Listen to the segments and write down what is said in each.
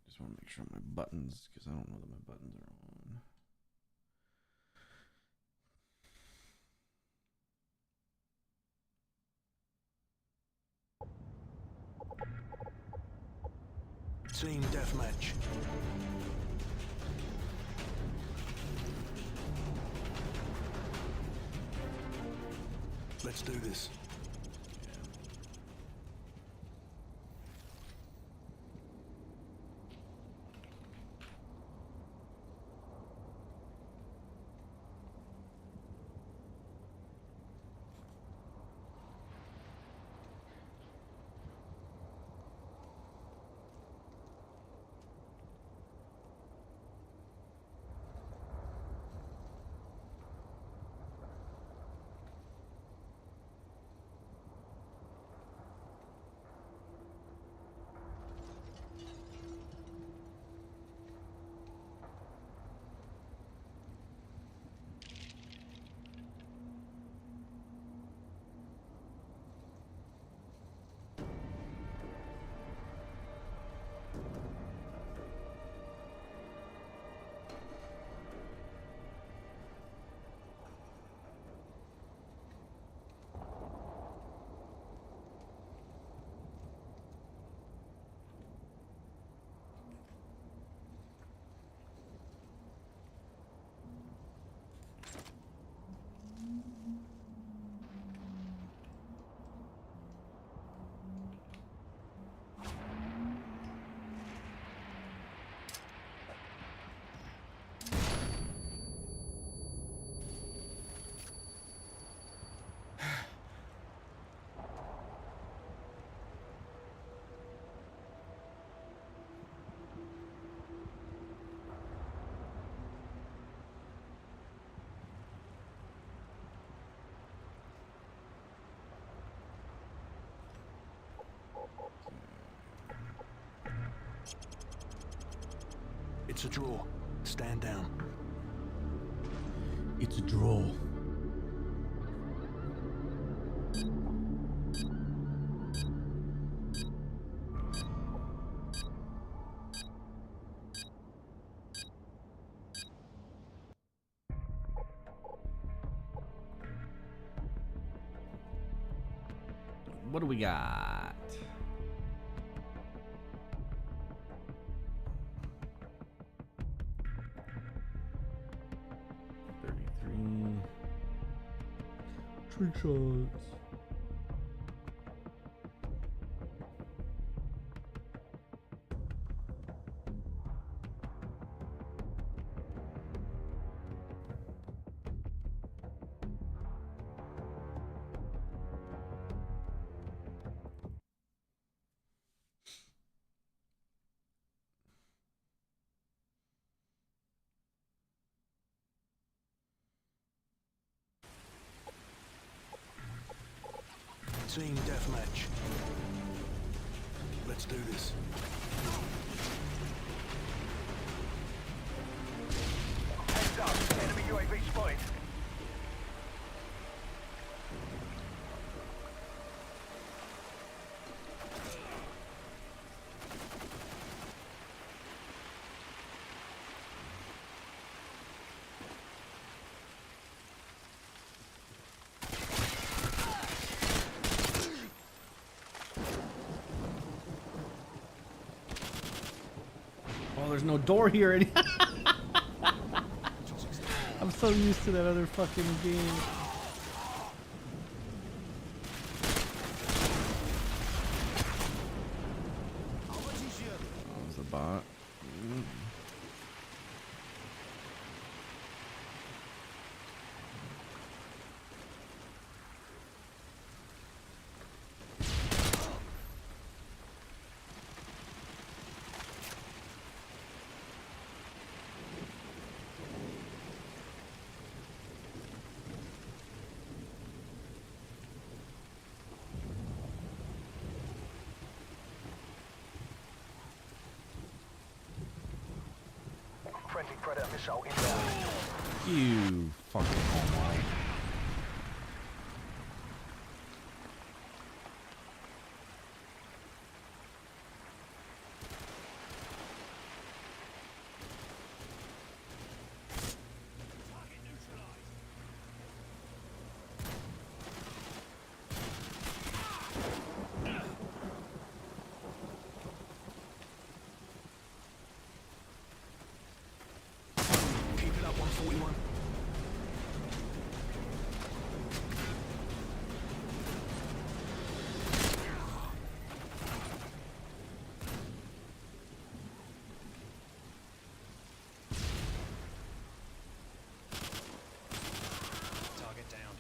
Just want to make sure my buttons, because I don't know that my buttons are on. Team deathmatch. Let's do this. It's a draw. Stand down. It's a draw. What do we got? Trick shots. Team deathmatch. Let's do this. Heads up, enemy UAV spotted. Oh, there's no door here. I'm so used to that other fucking game. That was a bot. Friendly Predator missile inbound. You fucking almighty. Keep it up, 141. Target down.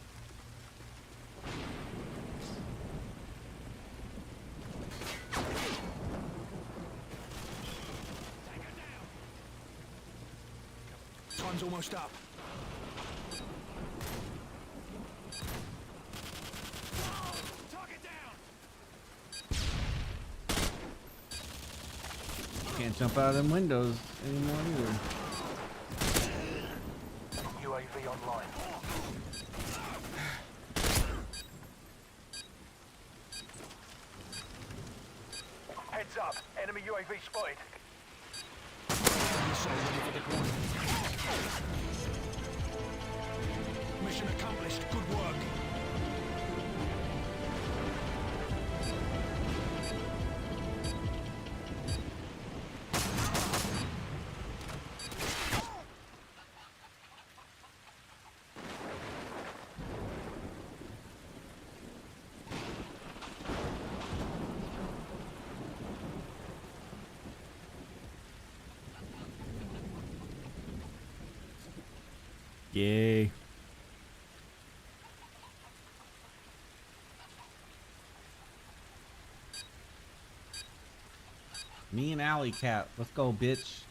Time's almost up. Target down. Can't jump out of them windows anymore either. UAV online. Heads up. Enemy UAV spotted. Missile ready for deployment. Mission accomplished. Good work. Yay. Me and Alley Cat. Let's go, bitch.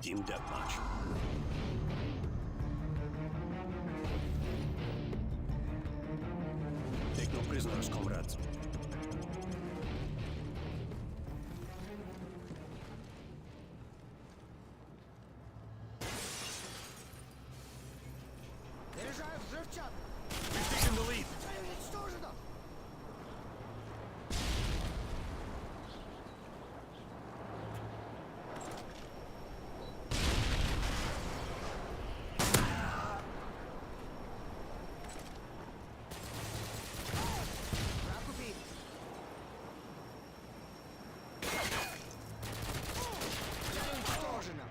Team deathmatch. Take no prisoners, comrades. Заряжаю взрывчатку! We've taken the lead. Цель уничтожена! Враг убит! Цель уничтожена!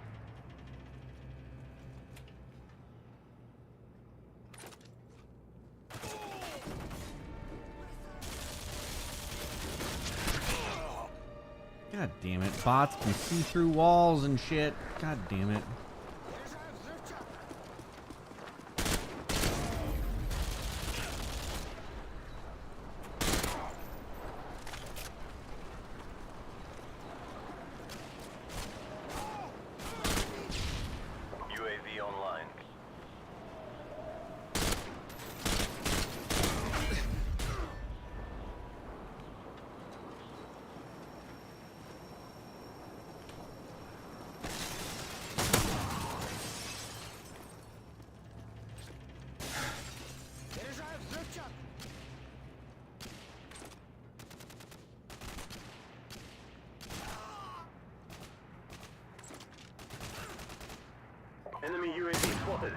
God damn it. Bots can see through walls and shit. God damn it. Заряжаю взрывчатку! UAV online. Заряжаю взрывчатку! Enemy UAV spotted.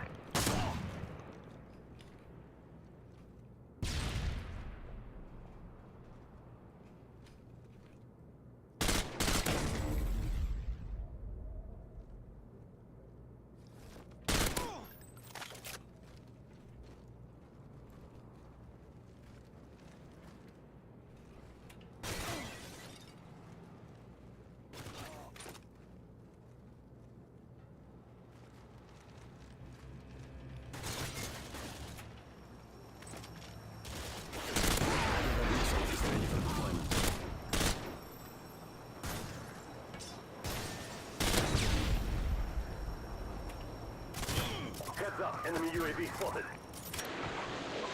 Enemy UAV spotted.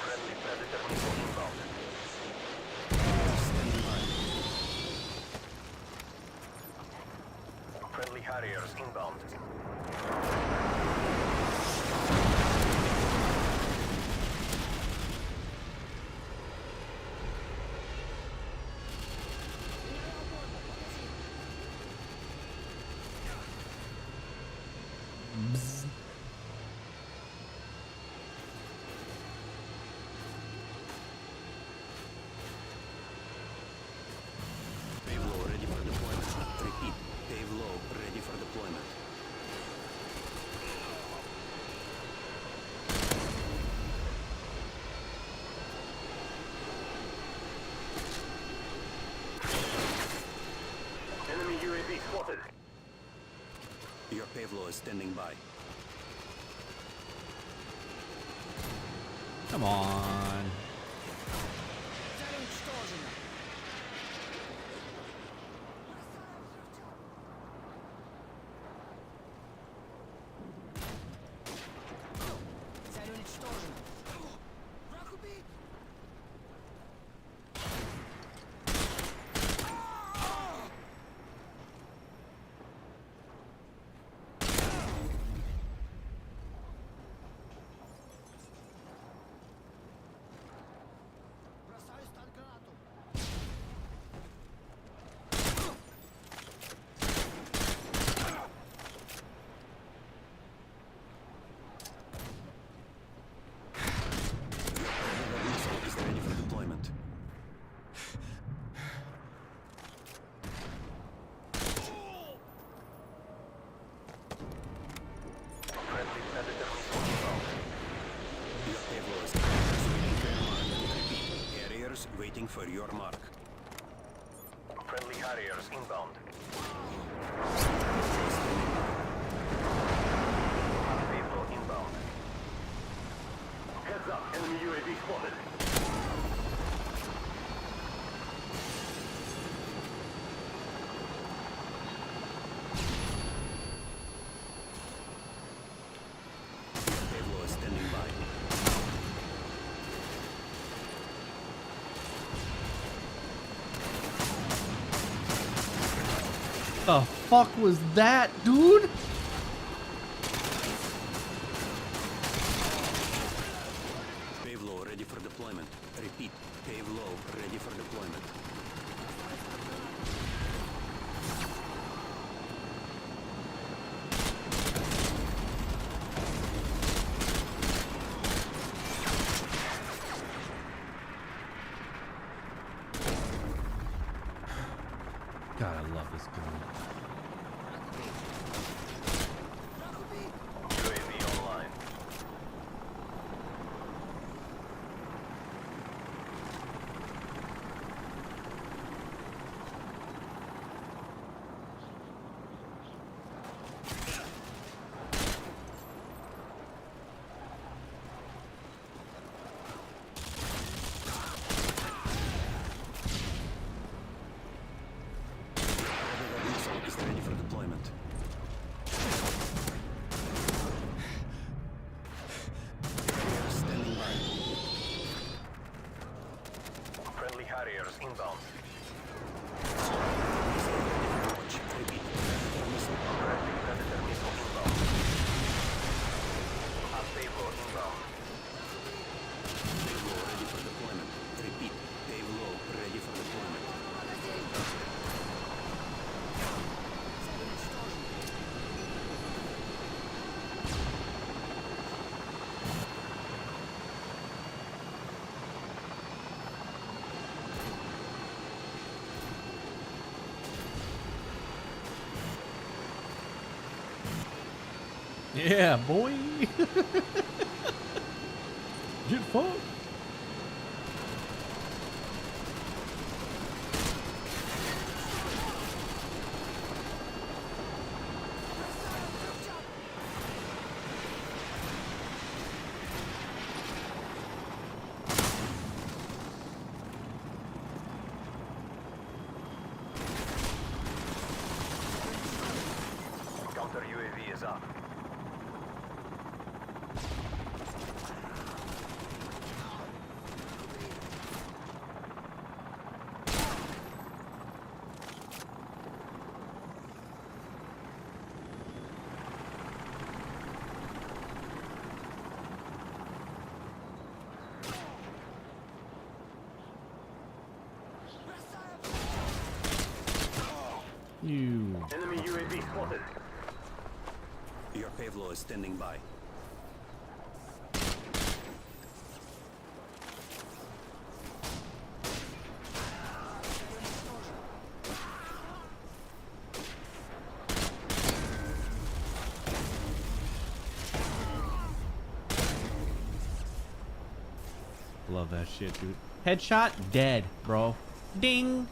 Friendly Predator missile inbound. Standing by. Friendly Harriers inbound. Pave low, ready for deployment. Repeat. Pave low, ready for deployment. Enemy UAV spotted. Your pave low is standing by. Come on. Цель уничтожена. Цель уничтожена. Враг убит. Бросаю стан-гранату. Missile is ready for deployment. Friendly Predator missile inbound. Your pave low is waiting for your mark. Repeat. Carriers waiting for your mark. Friendly Harriers inbound. Vehicle inbound. Heads up, enemy UAV spotted. Pave low is standing by. The fuck was that, dude? Pave low ready for deployment. Repeat. Pave low ready for deployment. God, I love this gun. UAV online. Missile is ready for deployment. Carriers standing by. Friendly Harriers inbound. Watch. Repeat. Predator missile. Friendly Predator missile inbound. Pave low inbound. Pave low ready for deployment. Repeat. Pave low ready for deployment. Цель уничтожена. Yeah, boy. Get fucked. Counter UAV is up. You. Enemy UAV spotted. Your Pavlo is standing by. Love that shit, dude. Headshot, dead, bro. Ding.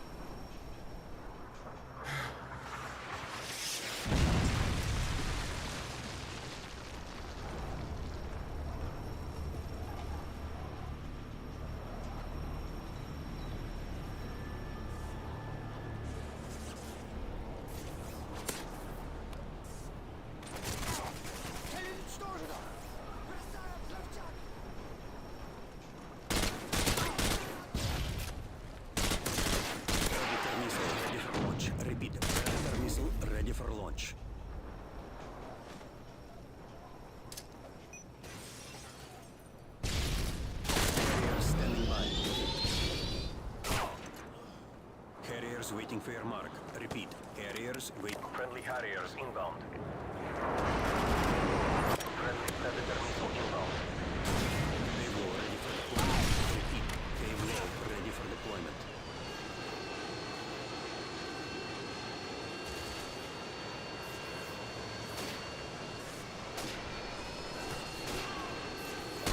Цель уничтожена! Бросаю взрывчатку! Predator missile ready for launch. Repeat. Predator missile ready for launch. Carriers standing by. Carriers waiting for your mark. Repeat. Carriers wait. Friendly Harriers inbound. Friendly Predator missile inbound. Payload ready for deployment. Repeat. Payload ready for deployment.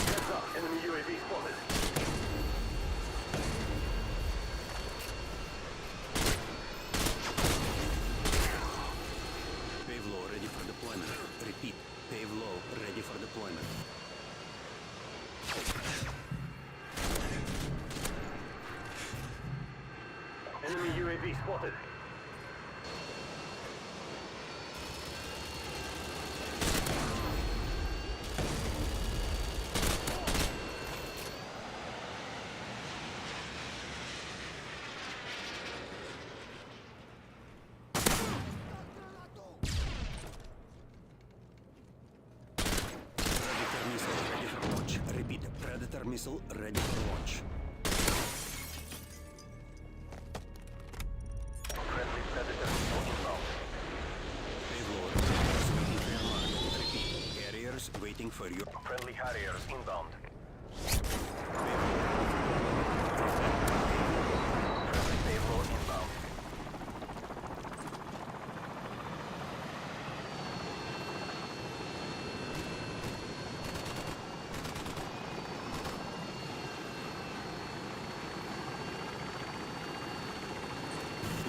Heads up, enemy UAV spotted. Payload ready for deployment. Repeat. Payload ready for deployment. Enemy UAV spotted. Predator missile ready for launch. Repeat. Predator missile ready for launch. Friendly Predator missile inbound. Payload carriers waiting for your mark. Repeat. Carriers waiting for your Friendly Harriers inbound. Friendly payload inbound.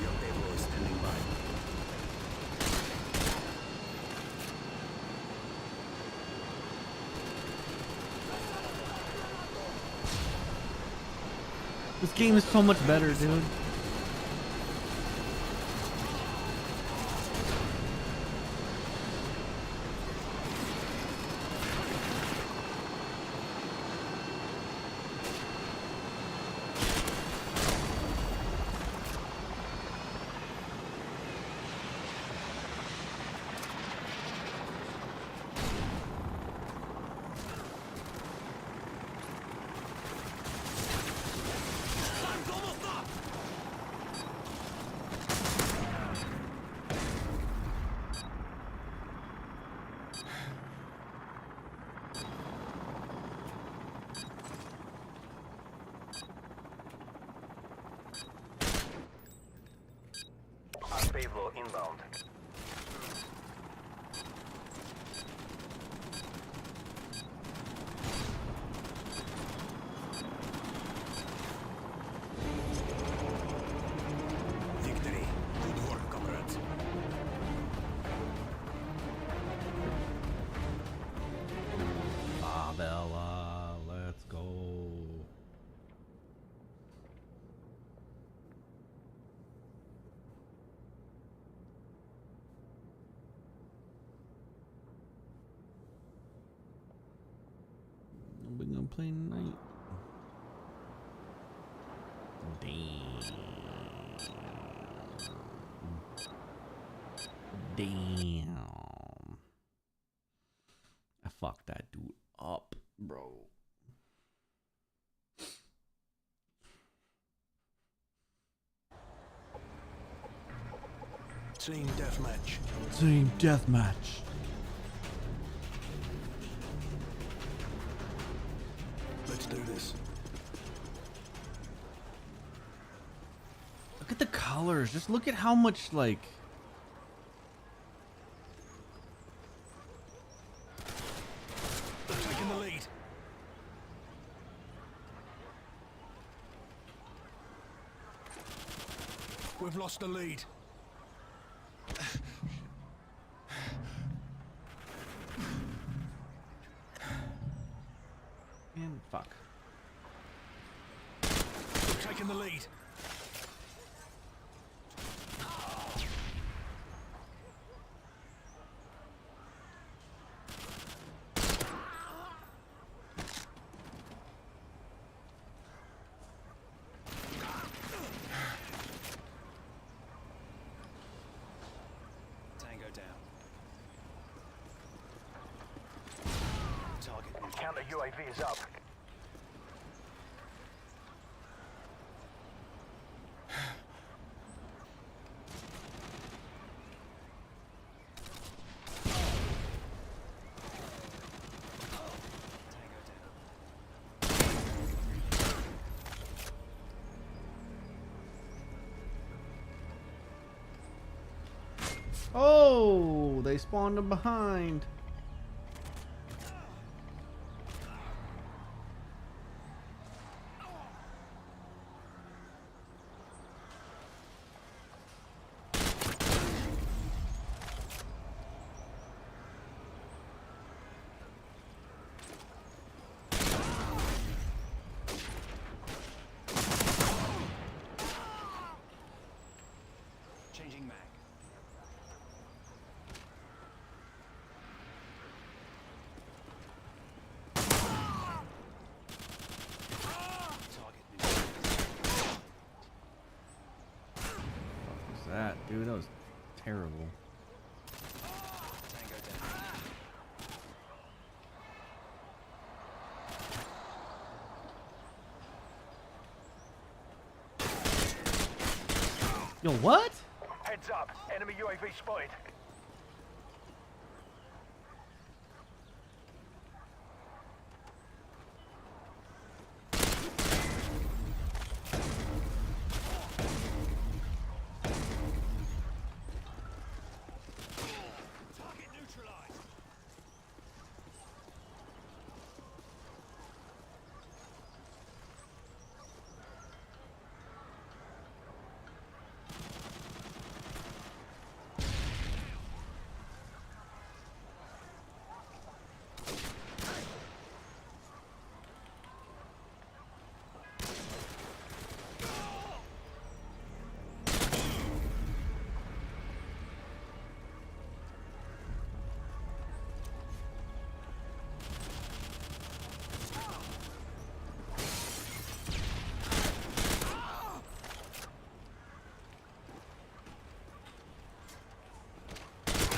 Your payload is standing by. This game is so much better, dude. Payload inbound. Victory. Good work, comrades. Ah, Bella, let's go. We're gonna play tonight. Damn. I fucked that dude up, bro. Team deathmatch. Team deathmatch. Let's do this. Look at the colors. Just look at how much, like... They're taking the lead. We've lost the lead. Man, fuck. We're taking the lead. Tango down. Target neutralized. Counter UAV is up. Tango down. Oh, they spawned him behind. Changing mag. Target neutralized. What was that, dude? That was terrible. Tango down. Yo, what? Heads up. Enemy UAV spotted. Target neutralized.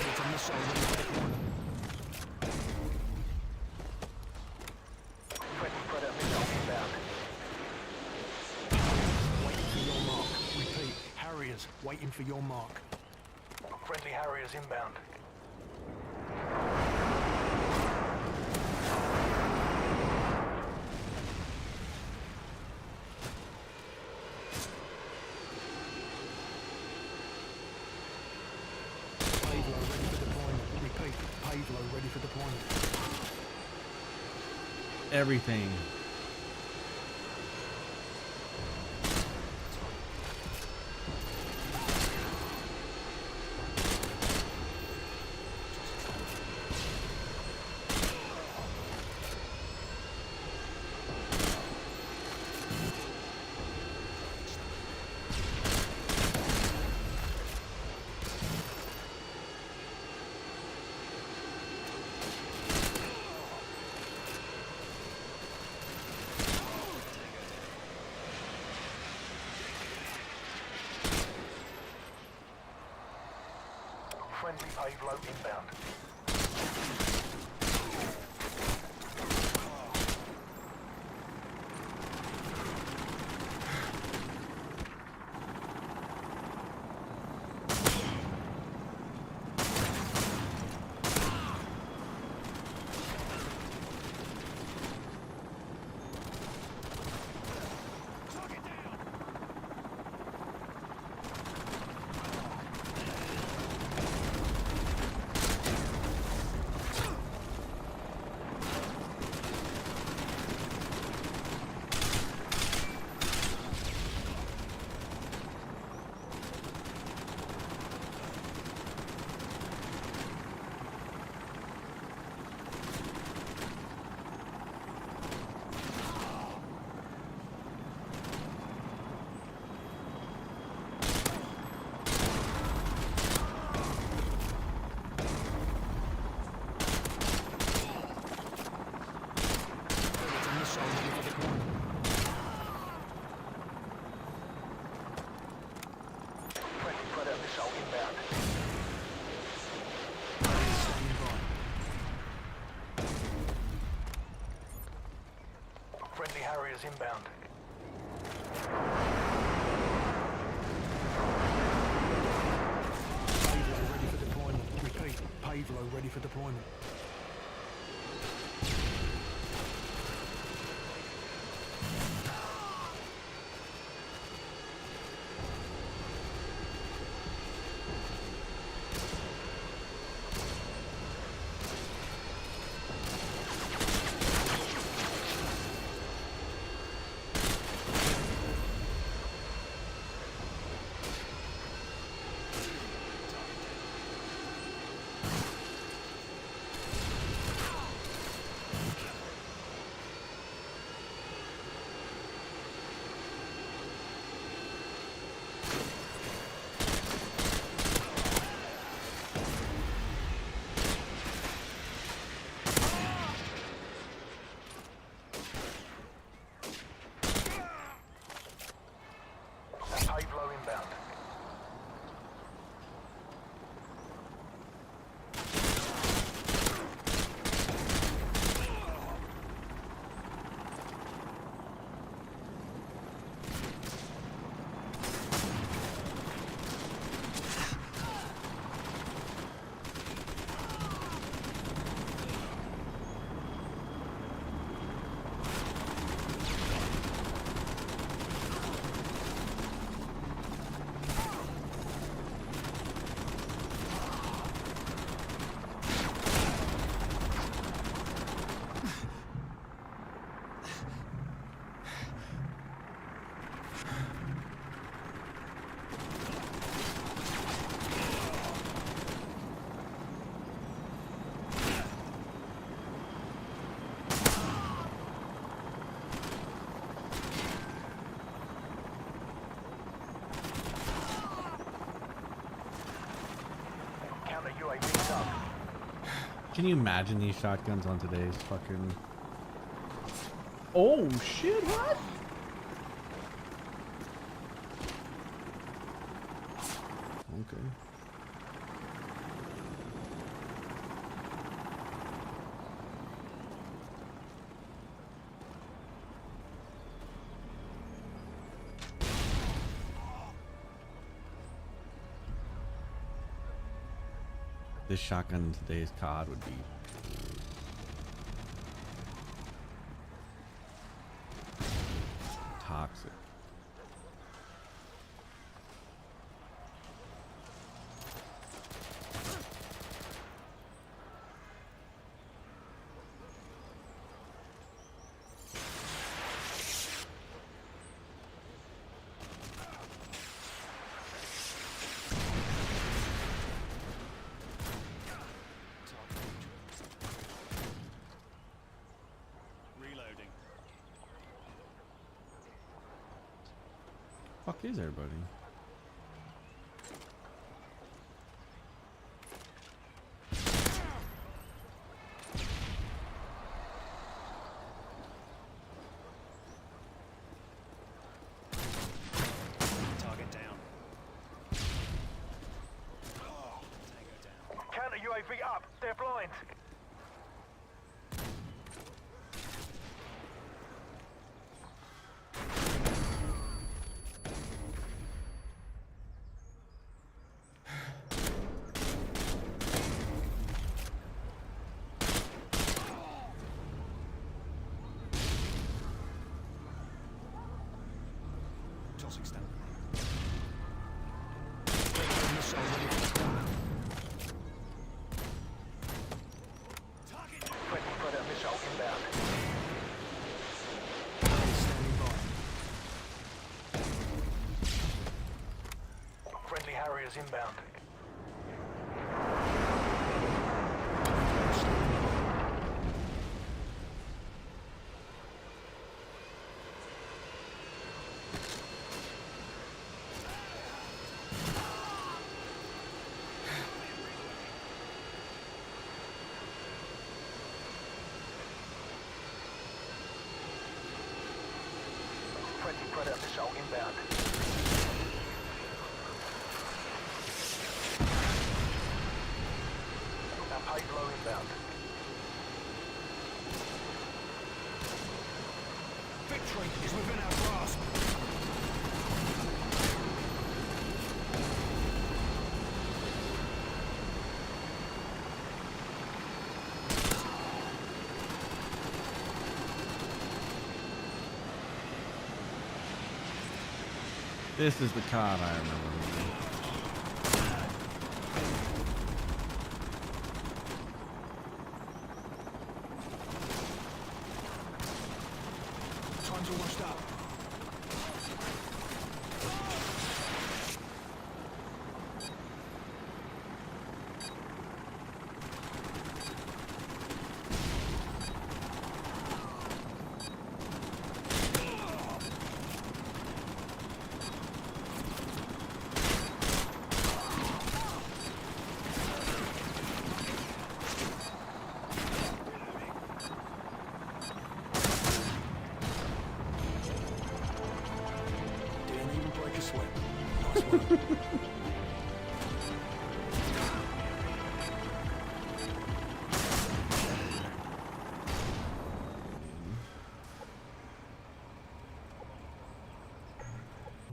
It's a missile ready for deployment. Friendly predator missile inbound. Waiting for your mark. Repeat. Harriers waiting for your mark. Friendly Harriers inbound. Payload ready for deployment. Repeat. Payload ready for deployment. Everything. Friendly payload inbound. missile ready for deployment. Friendly Predator missile inbound. Standing by. Friendly Harriers inbound. Payload ready for deployment. Repeat, payload ready for deployment. Pavlo inbound. Counter UAV's up. Can you imagine these shotguns on today's fucking... Oh shit, what? Okay. This shotgun in today's COD would be toxic. Reloading. Fuck is everybody? Target down. Tango down. Counter UAV up. They're blind. Tossing stun. Missile ready for deployment. Friendly Predator missile inbound. Standing by. Friendly Harriers inbound. Predator missile inbound. Our payload inbound. Victory is within our grasp. This is the COD I remember. Time's almost up. Didn't even break a sweat. Nice one.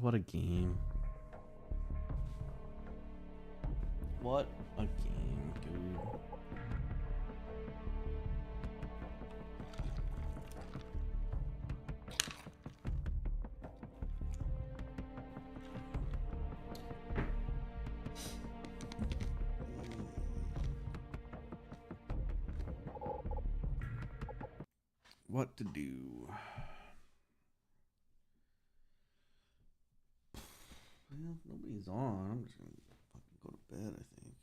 What a game. What a game, dude. What to do? Well, nobody's on. I'm just gonna fucking go to bed, I think.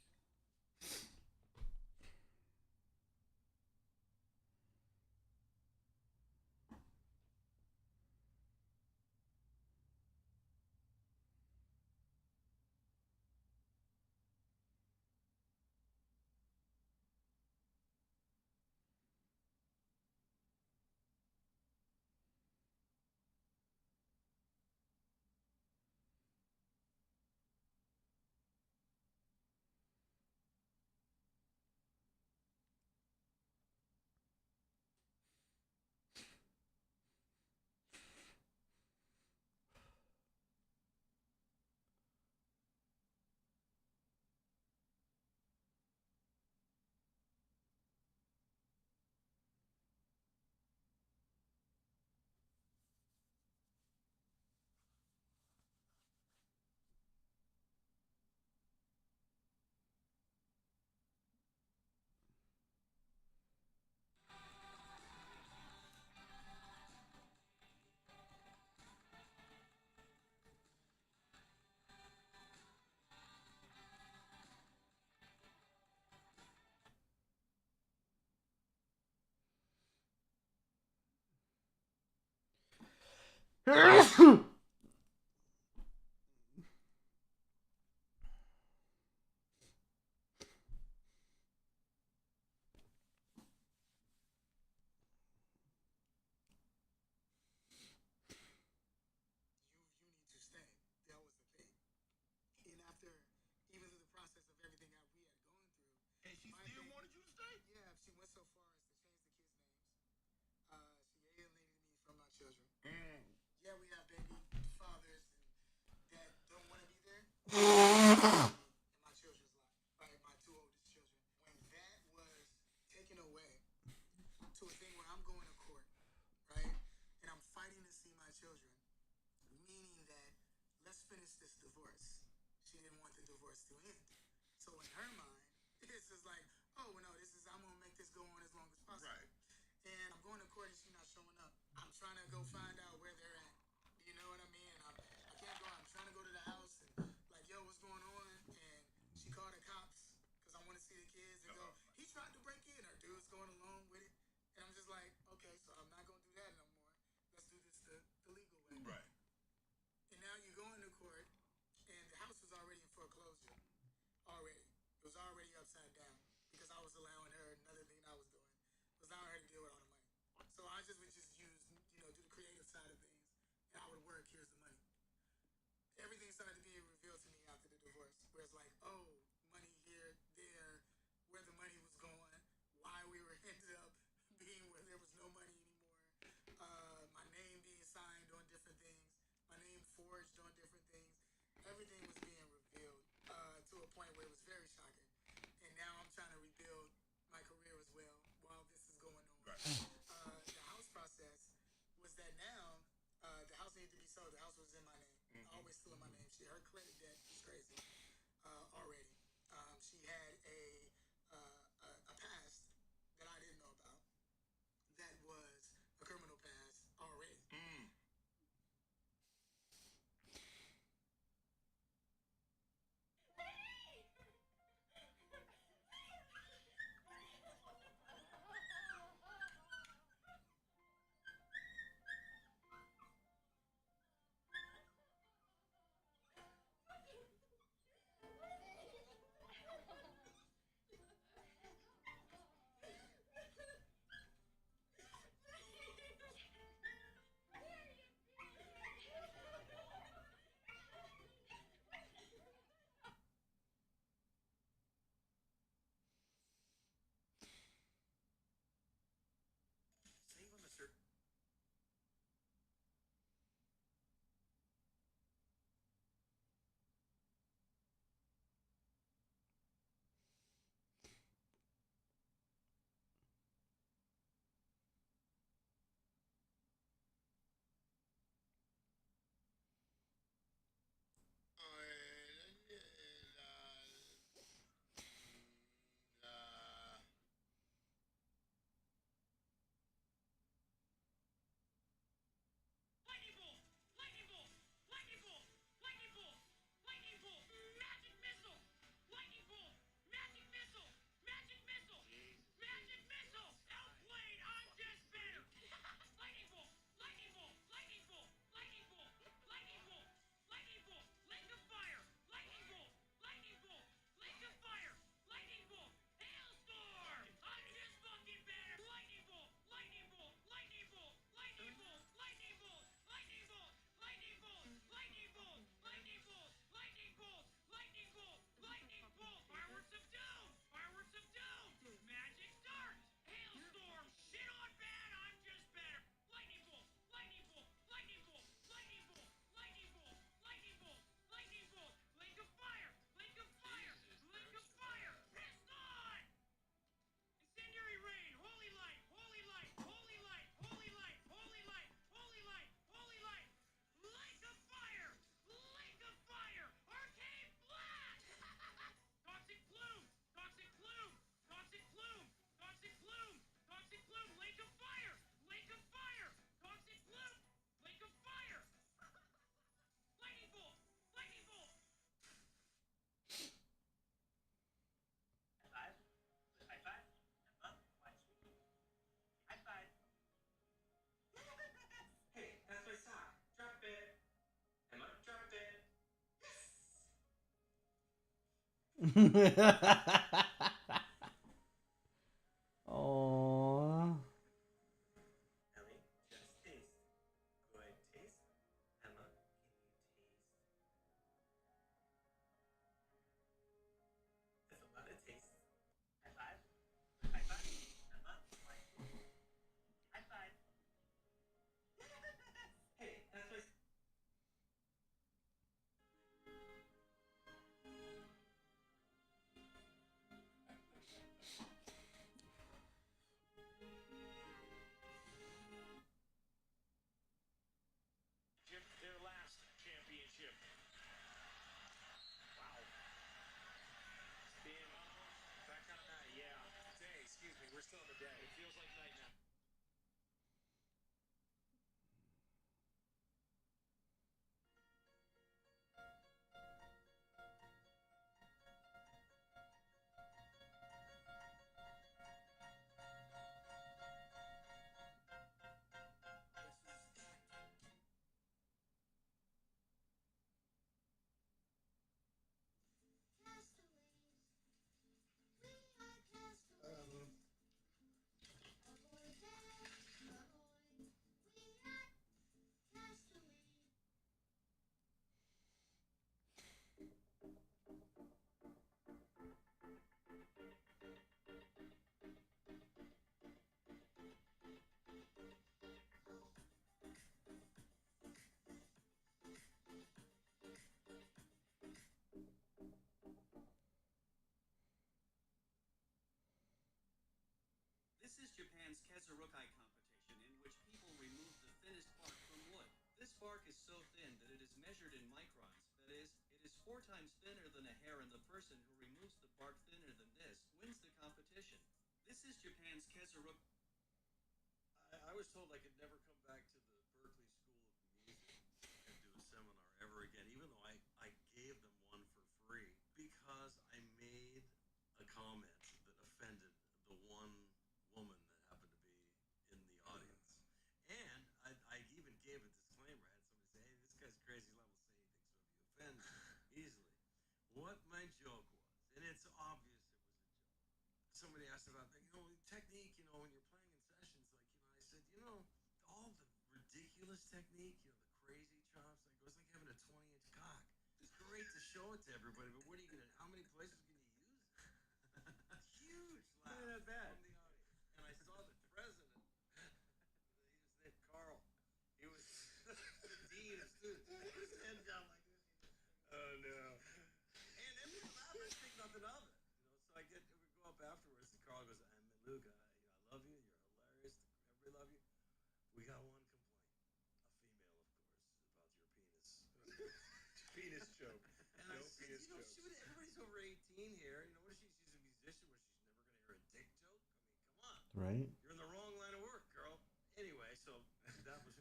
You need to stay. That was the thing. And after, even through the process of everything that we had gone through. And she still wanted you to stay? Yeah, she went so far as to change the kids' names. She alienated me from my children. Yeah, we have baby fathers and that don't want to be there. In my children's life, right? My two oldest children. When that was taken away to a thing where I'm going to court, right? And I'm fighting to see my children. Meaning that let's finish this divorce. She didn't want the divorce to end. So in her mind, it's just like, oh, well, no, this is, I'm going to make this go on as long as possible. Right. And I'm going to court and she's not showing up. I'm trying to go find out where they're at. You know what I mean? I can't go. I'm trying to go to the house and like, yo, what's going on? And she called the cops because I want to see the kids and go, he tried to break in. Her dude's going along with it. And I'm just like, okay, so I'm not going to do that no more. Let's do this the legal way. Right. And now you go into court, and the house was already in foreclosure. Already. It was already upside down because I was allowing her, another thing I was doing, was allowing her to started being revealed to me after the divorce, where it's like, oh, money here, there, where the money was going, why we were ended up being where there was no money anymore, my name being signed on different things, my name forged on different things. Everything was being revealed to a point where it was very shocking. And now I'm trying to rebuild my career as well while this is going on. Right. The house process was that now the house needed to be sold. The house was in my name, always still in my name. Her credit debt is crazy already. She had a past that I didn't know about that was a criminal past already. Save him a certain. Lightning bolt! Lightning bolt! Lightning bolt! Lightning bolt! Lightning bolt! Magic missile! Lightning bolt! Magic missile! Magic missile! Magic missile! Outplayed! I'm just better! Lightning bolt! Lightning bolt! Lightning bolt! Lightning bolt! Lightning bolt! Lightning bolt! Lake of fire! Lightning bolt! Lightning bolt! Lake of fire! Lightning bolt! Hailstorm! I'm just fucking better! Lightning bolt! Lightning bolt! Lightning bolt! Lightning bolt! Lightning bolt! Lightning bolt! Lightning bolt! Lightning bolt! Lightning bolt! Lightning bolt! Lightning bolt! Lightning bolt! Fireworks of doom! Fireworks of doom! Magic dart! Hailstorm! Shit on bad! I'm just better! Lightning bolt! Lightning bolt! Lightning bolt! Lightning bolt! Lightning bolt! Lightning bolt! Lightning bolt! Lake of fire! Lake of fire! Lake of fire! Pissed on! Incendiary rain! Holy light! Holy light! Holy light! Holy light! Holy light! Holy light! Holy light! Lake of fire! Lake of fire! Arcane blast! Toxic plume! Toxic plume! Toxic plume! Toxic plume! Toxic plume! Lake of fire! Lake of fire! Toxic plume! Lake of fire! Lightning bolt! Lightning bolt! High five. High five. Emma, watch me. High five. Hey, that's my sock. Drop it. Emma, drop it. Oh. Ellie, just taste. Good taste. Emma, can you taste? That's a lot of taste. High five. High five. Emma, watch me. High five. Hey, that's my. Japan's Kezurukai competition, in which people remove the thinnest bark from wood. This bark is so thin that it is measured in microns. That is, it is 4 times thinner than a hair, and the person who removes the bark thinner than this wins the competition. This is Japan's Kezurukai. I was told I could never come back to the Berkeley School of Music and do a seminar ever again, even though I gave them one for free because I made a comment that offended the one woman that happened to be in the audience. And I even gave a disclaimer. I had somebody say, hey, this guy's crazy, liable to say anything, so if you offend easily. What my joke was, and it's obvious it was a joke. Somebody asked about, technique, when you're playing in sessions, I said, all the ridiculous technique, the crazy chops, it was like having a 20-inch cock. It's great to show it to everybody, but how many places can you use it? Huge laugh not bad. From the audience. And I saw the president, he was named Carl. He was the dean of students. He put his head down like this. Oh, no. And everyone laughed, I think nothing of it. So we go up afterwards, and Carl goes, Luca, I love you, you're hilarious, everybody love you. We got one complaint, a female, of course, about your penis. Penis joke. And I said, everybody's over 18 here. What is she? She's a musician. Where she's never going to hear a dick joke? I mean, come on. Right? You're in the wrong line of work, girl. Anyway, so that was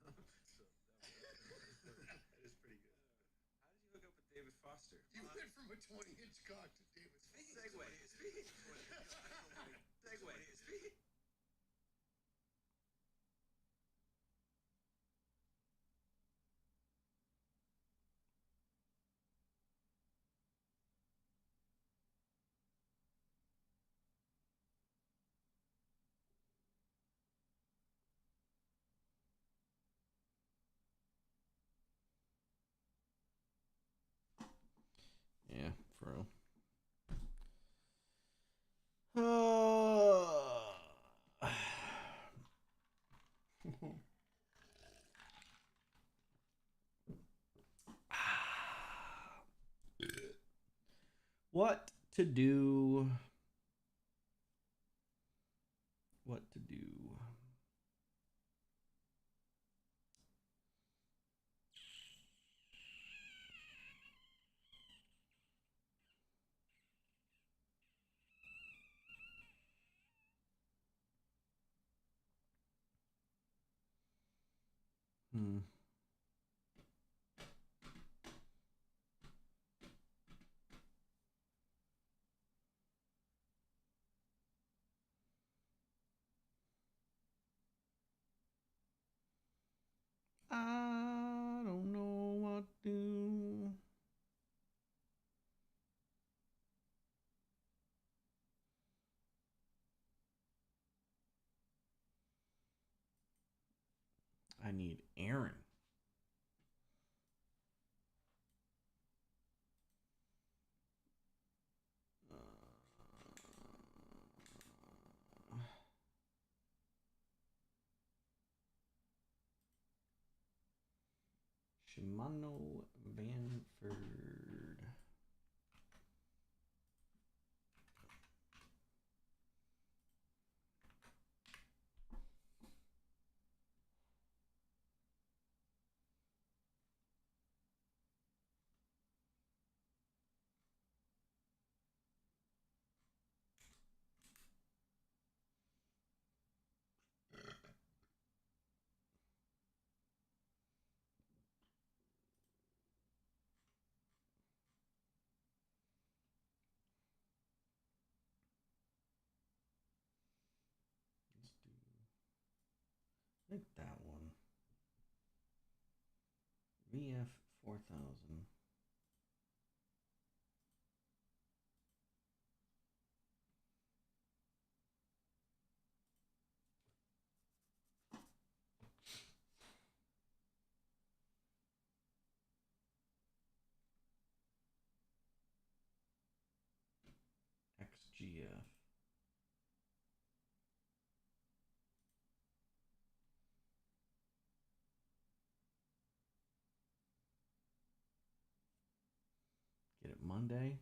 funny. That is pretty good. How did you hook up with David Foster? You went from a 20-inch cock to David Foster. Speaking. Yeah, for real. What to do? What to do? I don't know what to do. I need Aaron. Shimano Vanford. Let's do, I think that one. VF 4000. XGF. Get it Monday.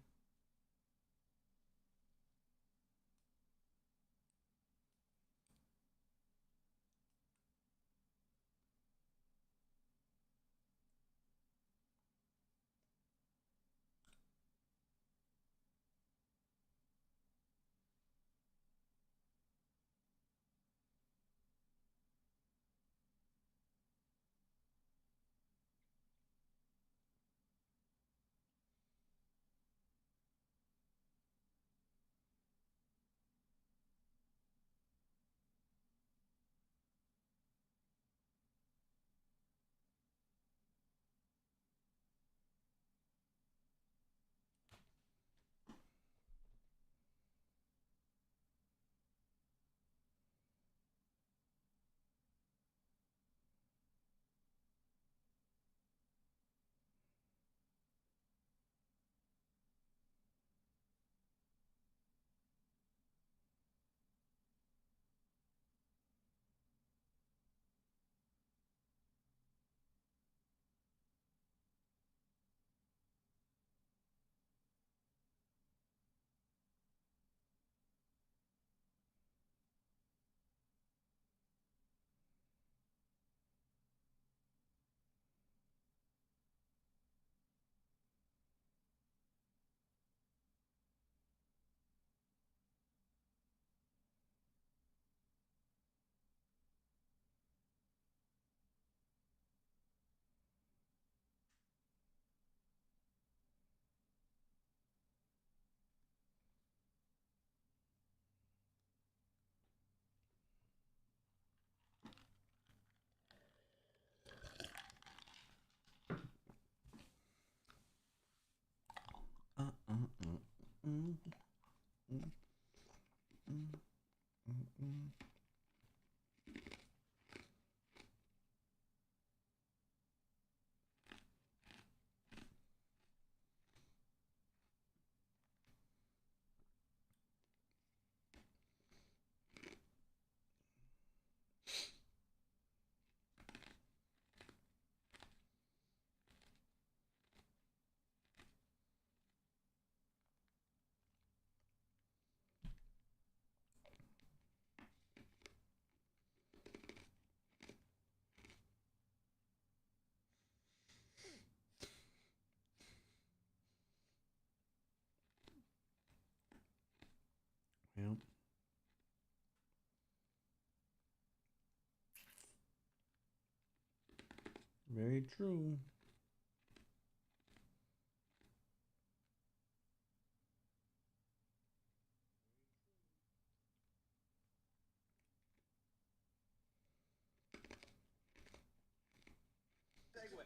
Very true. Segue.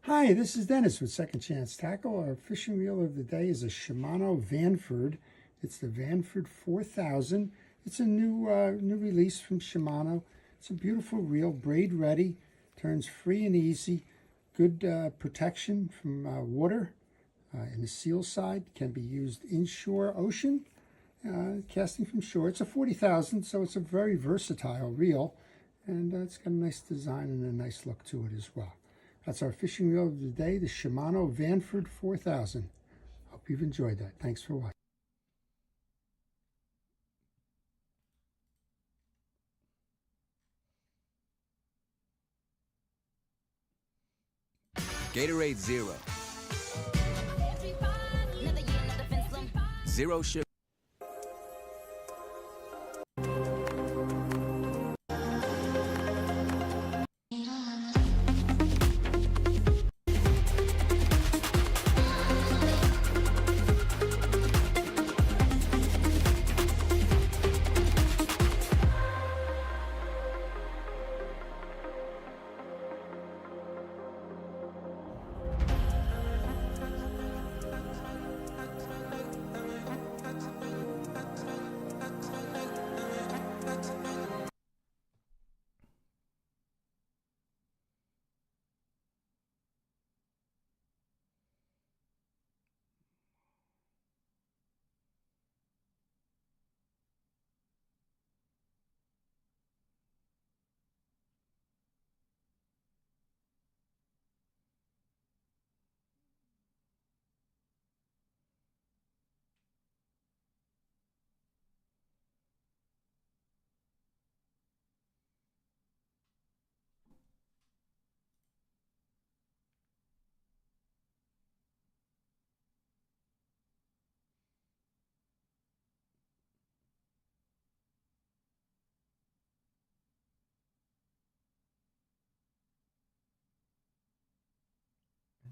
Hi, this is Dennis with Second Chance Tackle. Our fishing reel of the day is a Shimano Vanford. It's the Vanford 4000. It's a new release from Shimano. It's a beautiful reel, braid ready, turns free and easy, good protection from water in the seal side, can be used inshore ocean, casting from shore. It's a 40,000, so it's a very versatile reel, and it's got a nice design and a nice look to it as well. That's our fishing reel of the day, the Shimano Vanford 4000. Hope you've enjoyed that. Thanks for watching. Gatorade Zero. Zero sugar.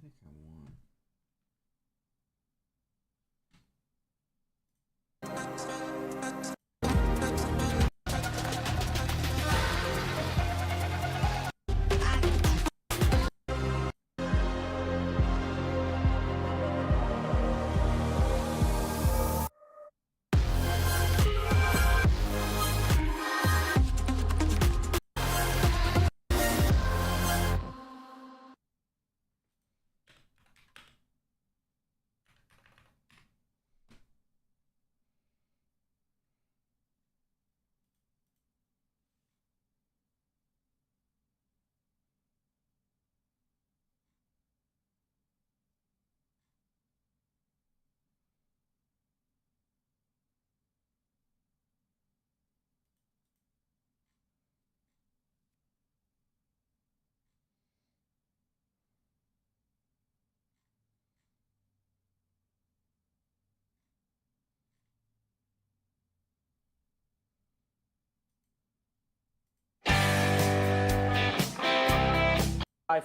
think I won.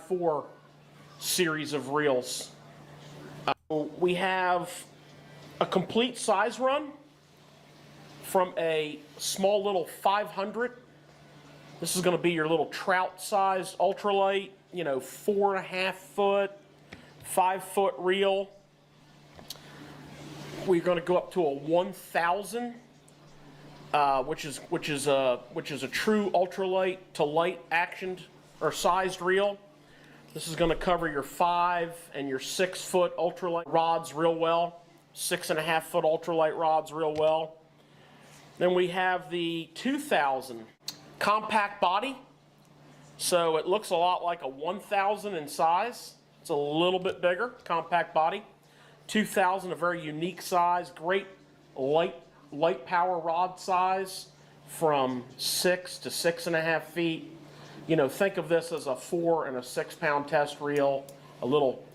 Four series of reels. We have a complete size run from a small little 500. This is going to be your little trout sized ultralight, 4.5 foot, 5 foot reel. We're going to go up to a 1,000, which is a true ultralight to light actioned or sized reel. This is going to cover your 5 and your 6 foot ultralight rods real well, 6.5 foot ultralight rods real well. Then we have the 2,000 compact body. So it looks a lot like a 1,000 in size. It's a little bit bigger, compact body. 2,000, a very unique size, great light power rod size from 6 to 6.5 feet. Think of this as a 4 and a 6 pound test reel, a little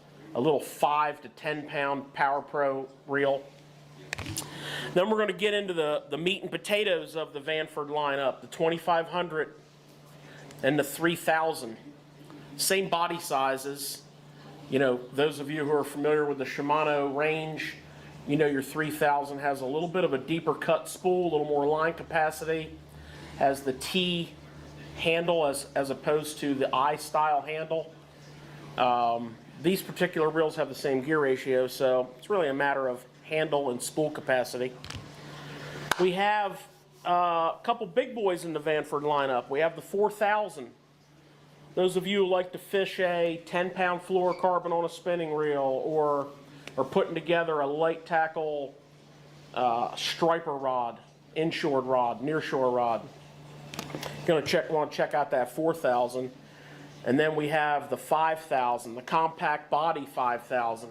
5 to 10 pound Power Pro reel. Then we're going to get into the meat and potatoes of the Vanford lineup, the 2,500 and the 3,000. Same body sizes. Those of you who are familiar with the Shimano range, your 3,000 has a little bit of a deeper cut spool, a little more line capacity, has the T handle as opposed to the I style handle. These particular reels have the same gear ratio, so it's really a matter of handle and spool capacity. We have a couple big boys in the Vanford lineup. We have the 4,000. Those of you who like to fish a 10-pound fluorocarbon on a spinning reel or putting together a light tackle striper rod, inshore rod, nearshore rod, want to check out that 4,000. And then we have the 5,000, the compact body 5,000,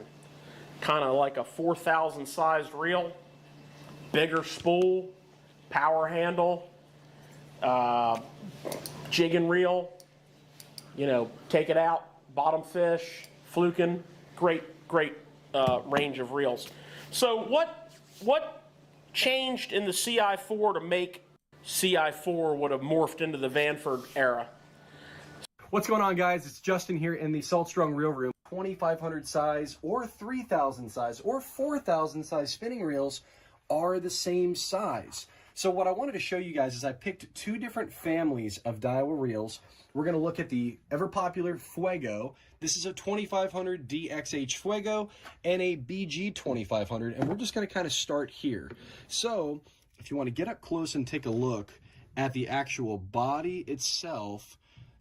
kind of like a 4,000 sized reel, bigger spool, power handle, jig and reel. Take it out, bottom fish, fluking, great range of reels. So what changed in the CI4 to make CI4 would have morphed into the Vanford era? What's going on, guys? It's Justin here in the Salt Strong Reel Room. 2,500 size or 3,000 size or 4,000 size spinning reels are the same size. So what I wanted to show you guys is I picked two different families of Daiwa reels. We're going to look at the ever popular Fuego. This is a 2500 DXH Fuego and a BG 2500, and we're just going to kind of start here. So if you want to get up close and take a look at the actual body itself,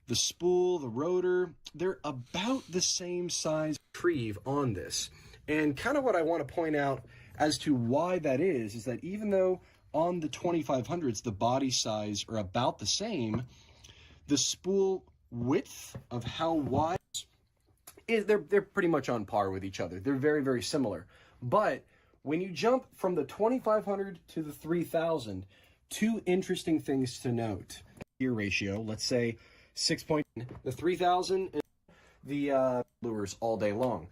the spool, the rotor, they're about the same size retrieve on this. And kind of what I want to point out as to why that is that even though on the 2500s the body size are about the same, the spool width of how wide is they're pretty much on par with each other. They're very, very similar. But when you jump from the 2500 to the 3000, two interesting things to note. Gear ratio, let's say 6. The 3000 and the lures all day long.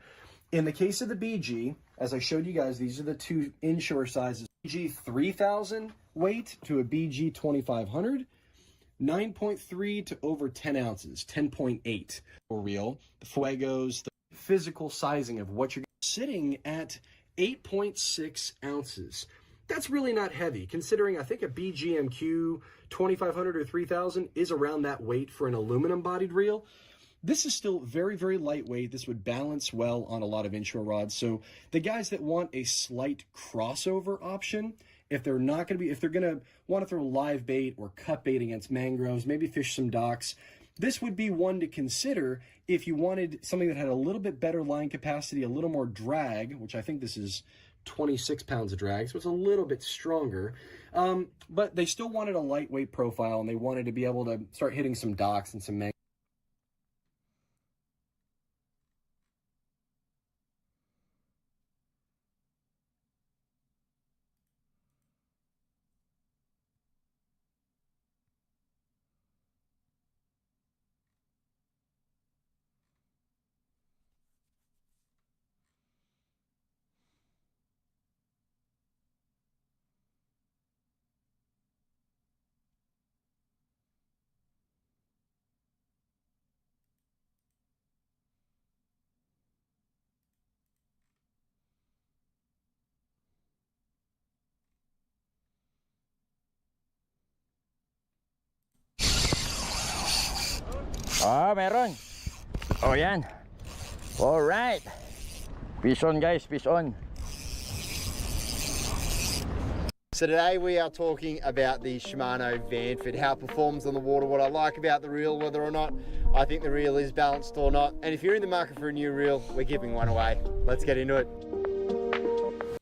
In the case of the BG, as I showed you guys, these are the two inshore sizes. BG 3000 weight to a BG 2500, 9.3 to over 10 ounces, 10.8 for reel. The Fuegos, the physical sizing of what you're sitting at 8.6 ounces. That's really not heavy, considering I think a BGMQ 2500 or 3000 is around that weight for an aluminum-bodied reel. This is still very, very lightweight. This would balance well on a lot of inshore rods. So the guys that want a slight crossover option, if they're going to want to throw live bait or cut bait against mangroves, maybe fish some docks, this would be one to consider if you wanted something that had a little bit better line capacity, a little more drag, which I think this is 26 pounds of drag, so it's a little bit stronger. But they still wanted a lightweight profile, and they wanted to be able to start hitting some docks and some mangroves. Meron. Yan. Alright. Fish on, guys, fish on. So today we are talking about the Shimano Vanford, how it performs on the water, what I like about the reel, whether or not I think the reel is balanced or not. And if you're in the market for a new reel, we're giving one away. Let's get into it.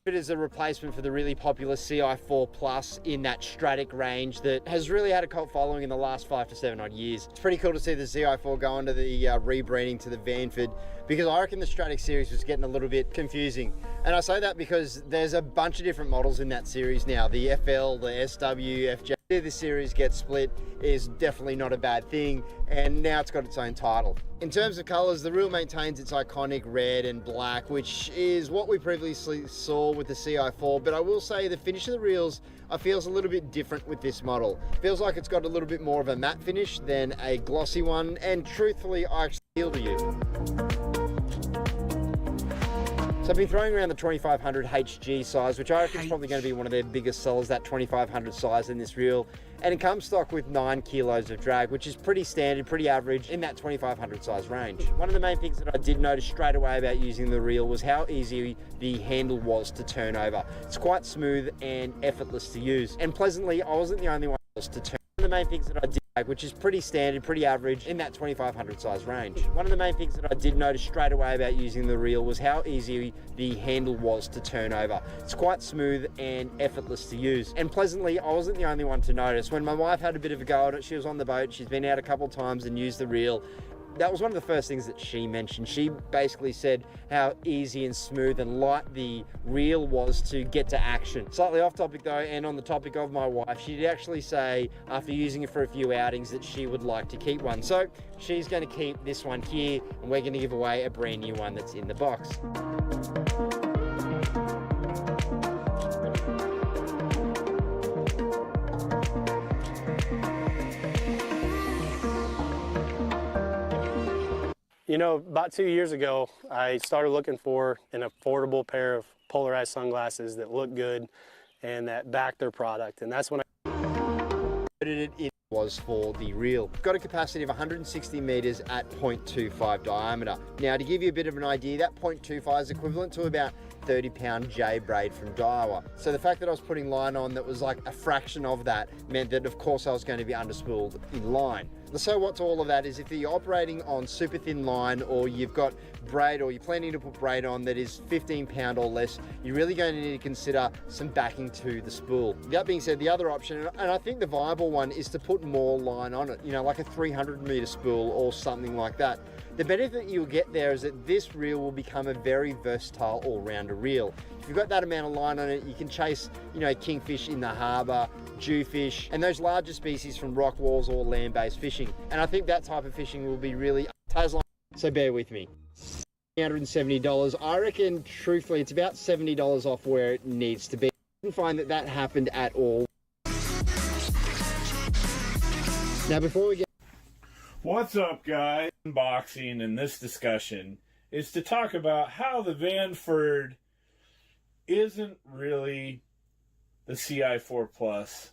It is a replacement for the really popular CI4 Plus in that Stratic range that has really had a cult following in the last 5 to 7 odd years. It's pretty cool to see the CI4 go under the rebranding to the Vanford, because I reckon the Stratic series was getting a little bit confusing. And I say that because there's a bunch of different models in that series now. The FL, the SW, FJ. The series gets split is definitely not a bad thing, and now it's got its own title. In terms of colors, the reel maintains its iconic red and black, which is what we previously saw with the CI4, but I will say the finish of the reels I feel is a little bit different with this model. Feels like it's got a little bit more of a matte finish than a glossy one, and truthfully I actually feel to you. So I've been throwing around the 2500 HG size, which I reckon is probably going to be one of their biggest sellers, that 2500 size in this reel. And it comes stock with 9 kilos of drag, which is pretty standard, pretty average in that 2500 size range. One of the main things that I did notice straight away about using the reel was how easy the handle was to turn over. It's quite smooth and effortless to use. And pleasantly, I wasn't the only one to turn. One of the main things that I did, which is pretty standard, pretty average in that 2500 size range. One of the main things that I did notice straight away about using the reel was how easy the handle was to turn over. It's quite smooth and effortless to use. And pleasantly, I wasn't the only one to notice. When my wife had a bit of a go at it, she was on the boat, she's been out a couple of times and used the reel. That was one of the first things that she mentioned. She basically said how easy and smooth and light the reel was to get to action. Slightly off topic though, and on the topic of my wife, she did actually say after using it for a few outings that she would like to keep one. So she's going to keep this one here, and we're going to give away a brand new one that's in the box. You know, about 2 years ago, I started looking for an affordable pair of polarized sunglasses that look good and that back their product, and that's when it was for the reel. Got a capacity of 160 meters at 0.25 diameter. Now, to give you a bit of an idea, that 0.25 is equivalent to about 30-pound J braid from Daiwa. So the fact that I was putting line on that was like a fraction of that meant that of course I was going to be underspooled in line. So what to all of that is if you're operating on super thin line, or you've got braid, or you're planning to put braid on that is 15 pound or less, you're really going to need to consider some backing to the spool. That being said, the other option, and I think the viable one, is to put more line on it, you know, like a 300 meter spool or something like that. The benefit you'll get there is that this reel will become a very versatile all-rounder reel. If you've got that amount of line on it, you can chase, you know, kingfish in the harbour, jewfish, and those larger species from rock walls or land-based fishing. And I think that type of fishing will be really tasline. So bear with me. $370. I reckon, truthfully, it's about $70 off where it needs to be. I didn't find that that happened at all. Now, before we get... What's up, guys? Unboxing, and this discussion is to talk about how the Vanford isn't really the CI4 Plus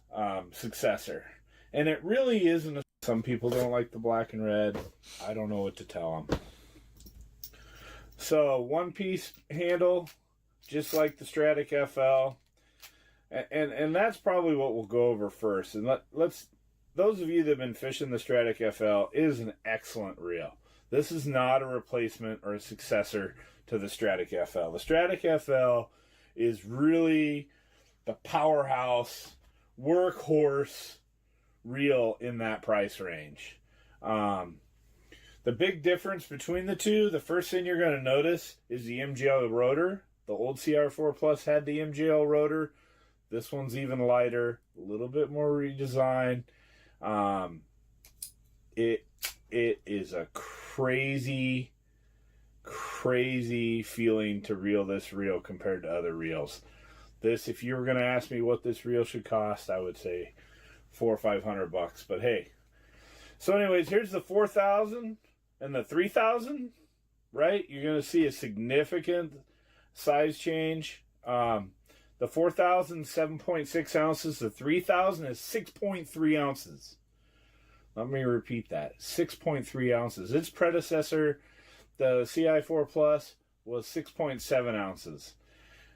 successor. And it really isn't. Some people don't like the black and red. I don't know what to tell them. So, one-piece handle, just like the Stratic FL. And that's probably what we'll go over first. And let's those of you that have been fishing the Stratic FL, it is an excellent reel. This is not a replacement or a successor to the Stratic FL. The Stratic FL is really the powerhouse, workhorse reel in that price range. The big difference between the two, the first thing you're going to notice is the MGL rotor. The old CR4 Plus had the MGL rotor. This one's even lighter, a little bit more redesigned. It is a crazy feeling to reel this reel compared to other reels. This, if you were going to ask me what this reel should cost, I would say $400 or $500. But hey, so anyways, here's the 4,000 and the 3,000. Right, you're going to see a significant size change. The 4,000 7.6 ounces. The 3,000 is 6.3 ounces. Let me repeat that: 6.3 ounces. Its predecessor, the CI4 Plus, was 6.7 ounces.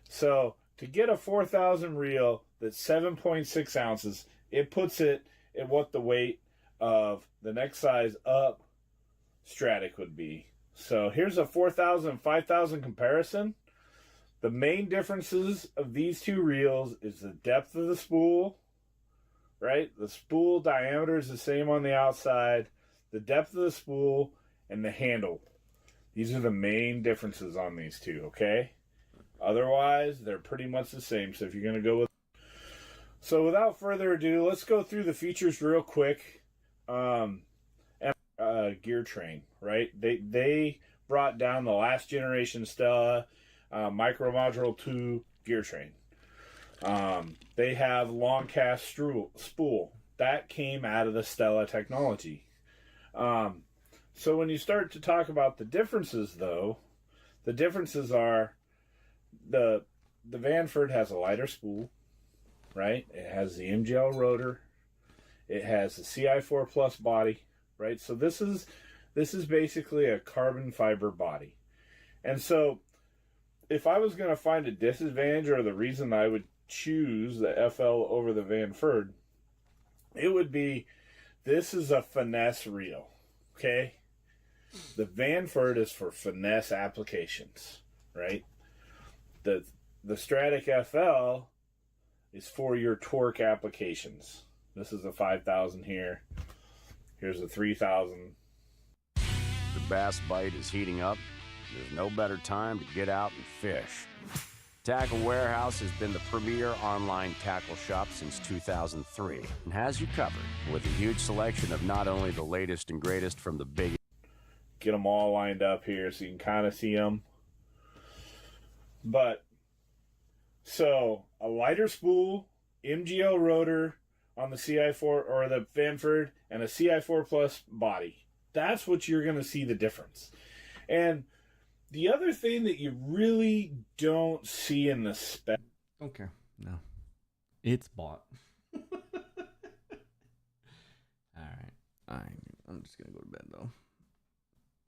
So to get a 4,000 reel that's 7.6 ounces, it puts it at what the weight of the next size up Stratic would be. So here's a 4,000 and 5,000 comparison. The main differences of these two reels is the depth of the spool, right? The spool diameter is the same on the outside, the depth of the spool, and the handle. These are the main differences on these two, okay? Otherwise, they're pretty much the same. So if you're going to go with... So without further ado, let's go through the features real quick. Gear train, right? They brought down the last generation Stella Micro Module 2 gear train. They have long cast spool. That came out of the Stella technology. So when you start to talk about the differences, though, the differences are the Vanford has a lighter spool, right? It has the MGL rotor. It has the CI4 Plus body, right? So this is basically a carbon fiber body. And so if I was going to find a disadvantage or the reason I would choose the FL over the Vanford, it would be this is a finesse reel, okay? The Vanford is for finesse applications, right? The Stratic FL is for your torque applications. This is a 5,000 here. Here's a 3,000. The bass bite is heating up. There's no better time to get out and fish. Tackle Warehouse has been the premier online tackle shop since 2003 and has you covered with a huge selection of not only the latest and greatest from the big... Get them all lined up here so you can kind of see them. But, so, a lighter spool, MGL rotor on the CI4 or the Vanford, and a CI4 Plus body. That's what you're going to see the difference. And the other thing that you really don't see in the spec... Okay, no. It's bought. Alright. I'm just going to go to bed, though.